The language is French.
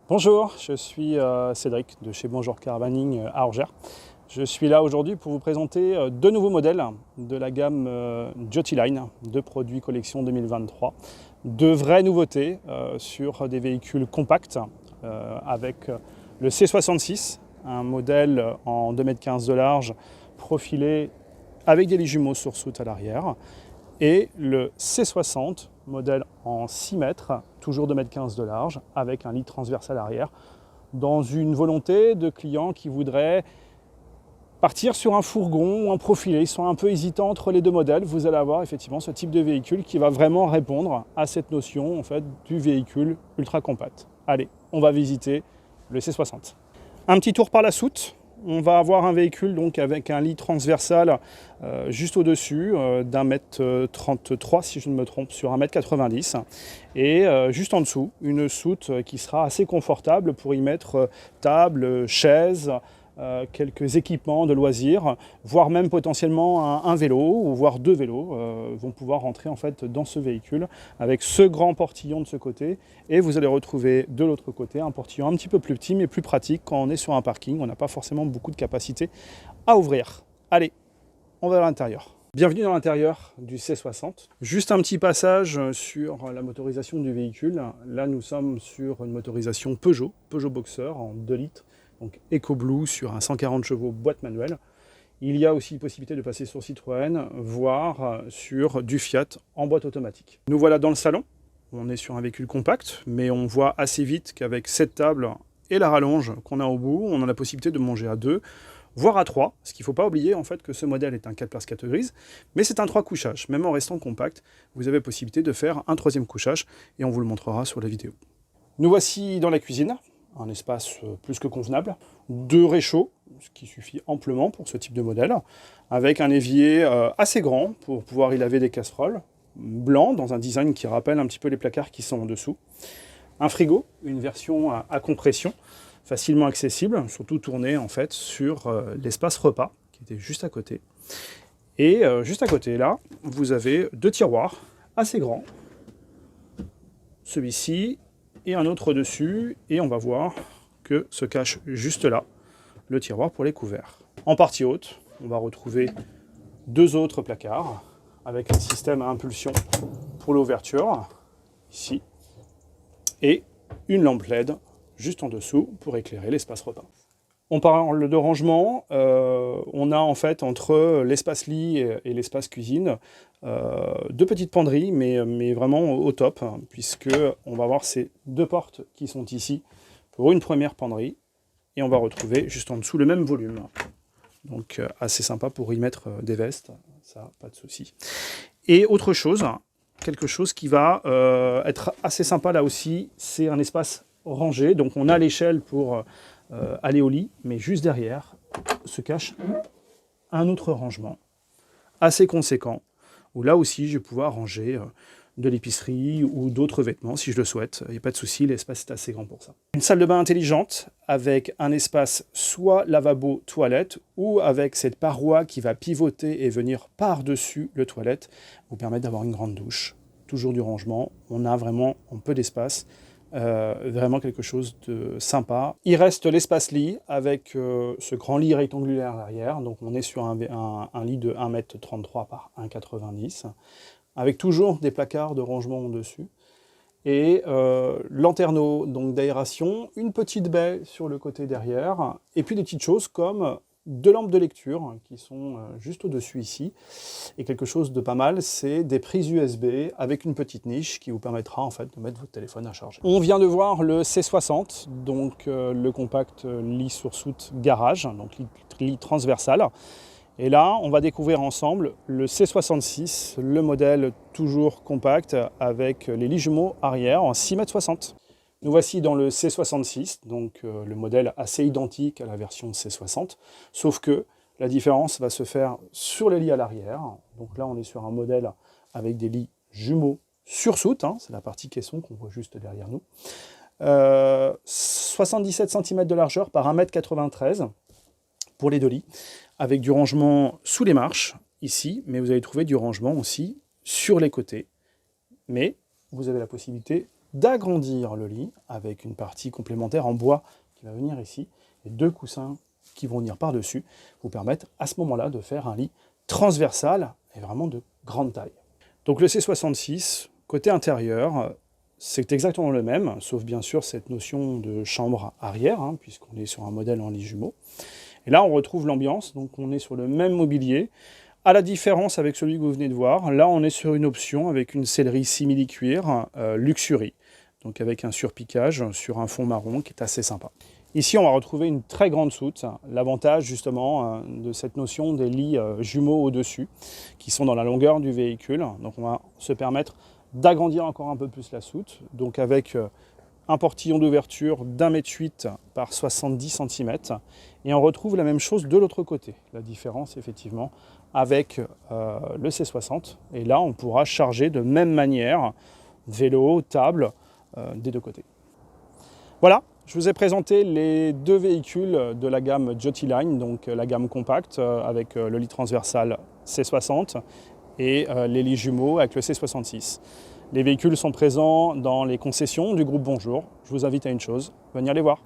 Bonjour, je suis Cédric de chez Bonjour Caravaning à Orgères. Je suis là aujourd'hui pour vous présenter deux nouveaux modèles de la gamme Joti Line de produits collection 2023. De vraies nouveautés sur des véhicules compacts avec le C66, un modèle en 2,15 m de large profilé avec des lits jumeaux sur soute à l'arrière, et le C60, modèle en 6 mètres, toujours 2,15 m de large, avec un lit transversal arrière, dans une volonté de clients qui voudraient partir sur un fourgon ou un profilé. Ils sont un peu hésitants entre les deux modèles. Vous allez avoir effectivement ce type de véhicule qui va vraiment répondre à cette notion en fait, du véhicule ultra compact. Allez, on va visiter le C60. Un petit tour par la soute. On va avoir un véhicule donc avec un lit transversal juste au-dessus d'1,33 m si je ne me trompe, sur 1,90 m. Et juste en dessous, une soute qui sera assez confortable pour y mettre table, chaise, quelques équipements de loisirs, voire même potentiellement un vélo, ou voire deux vélos vont pouvoir rentrer en fait dans ce véhicule avec ce grand portillon de ce côté, et vous allez retrouver de l'autre côté un portillon un petit peu plus petit mais plus pratique quand on est sur un parking, on n'a pas forcément beaucoup de capacité à ouvrir. Allez, on va à l'intérieur. Bienvenue dans l'intérieur du C60. Juste un petit passage sur la motorisation du véhicule. Là nous sommes sur une motorisation Peugeot Boxer en 2 litres. Donc EcoBlue sur un 140 chevaux boîte manuelle. Il y a aussi possibilité de passer sur Citroën, voire sur du Fiat en boîte automatique. Nous voilà dans le salon. On est sur un véhicule compact, mais on voit assez vite qu'avec cette table et la rallonge qu'on a au bout, on a la possibilité de manger à 2, voire à 3. Ce qu'il ne faut pas oublier en fait que ce modèle est un 4 places 4 grises, mais c'est un 3 couchages. Même en restant compact, vous avez possibilité de faire un 3e couchage et on vous le montrera sur la vidéo. Nous voici dans la cuisine. Un espace plus que convenable, 2 réchauds, ce qui suffit amplement pour ce type de modèle, avec un évier assez grand pour pouvoir y laver des casseroles, blanc dans un design qui rappelle un petit peu les placards qui sont en dessous. Un frigo, une version à compression, facilement accessible, surtout tourné en fait sur l'espace repas, qui était juste à côté. Et juste à côté là, vous avez 2 tiroirs assez grands, celui-ci, et un autre dessus, et on va voir que se cache juste là le tiroir pour les couverts. En partie haute, on va retrouver 2 autres placards avec un système à impulsion pour l'ouverture, ici, et une lampe LED juste en dessous pour éclairer l'espace repas. On parle de rangement, on a en fait entre l'espace lit et l'espace cuisine 2 petites penderies, mais vraiment au top, hein, puisque on va avoir ces 2 portes qui sont ici pour une première penderie, et on va retrouver juste en dessous le même volume. Donc assez sympa pour y mettre des vestes, ça pas de souci. Et autre chose, quelque chose qui va être assez sympa là aussi, c'est un espace rangé. Donc on a l'échelle pour aller au lit, mais juste derrière se cache un autre rangement assez conséquent, où là aussi je vais pouvoir ranger de l'épicerie ou d'autres vêtements si je le souhaite. Il n'y a pas de souci, l'espace est assez grand pour ça. Une salle de bain intelligente avec un espace soit lavabo toilette, ou avec cette paroi qui va pivoter et venir par-dessus le toilette, vous permettre d'avoir une grande douche. Toujours du rangement, on a vraiment un peu d'espace. Vraiment quelque chose de sympa. Il reste l'espace lit avec ce grand lit rectangulaire derrière. Donc on est sur un lit de 1,33 m par 1,90 m, avec toujours des placards de rangement au-dessus. Et lanterneau donc d'aération, une petite baie sur le côté derrière, et puis des petites choses comme 2 lampes de lecture qui sont juste au-dessus ici. Et quelque chose de pas mal, c'est des prises USB avec une petite niche qui vous permettra en fait de mettre votre téléphone à charger. On vient de voir le C60, donc le compact lit sur soute garage, donc lit transversal. Et là, on va découvrir ensemble le C66, le modèle toujours compact avec les lits jumeaux arrière en 6,60 m. Nous voici dans le C66, donc le modèle assez identique à la version C60, sauf que la différence va se faire sur les lits à l'arrière. Donc là, on est sur un modèle avec des lits jumeaux sur soute, hein, c'est la partie caisson qu'on voit juste derrière nous. 77 cm de largeur par 1,93 m pour les 2 lits, avec du rangement sous les marches, ici, mais vous allez trouver du rangement aussi sur les côtés. Mais vous avez la possibilité d'agrandir le lit avec une partie complémentaire en bois qui va venir ici et 2 coussins qui vont venir par-dessus, vous permettre à ce moment-là de faire un lit transversal et vraiment de grande taille. Donc le C66, côté intérieur, c'est exactement le même, sauf bien sûr cette notion de chambre arrière, hein, puisqu'on est sur un modèle en lit jumeau. Et là, on retrouve l'ambiance, donc on est sur le même mobilier. À la différence avec celui que vous venez de voir, là, on est sur une option avec une sellerie simili-cuir Luxury, donc avec un surpiquage sur un fond marron qui est assez sympa. Ici, on va retrouver une très grande soute, l'avantage justement de cette notion des lits jumeaux au-dessus, qui sont dans la longueur du véhicule. Donc on va se permettre d'agrandir encore un peu plus la soute, donc avec un portillon d'ouverture d'1,8 m par 70 cm. Et on retrouve la même chose de l'autre côté. La différence, effectivement, avec le C60. Et là, on pourra charger de même manière vélo, table, des deux côtés. Voilà, je vous ai présenté les 2 véhicules de la gamme Jotti Line, donc la gamme compacte avec le lit transversal C60 et les lits jumeaux avec le C66. Les véhicules sont présents dans les concessions du groupe Bonjour. Je vous invite à une chose, venir les voir.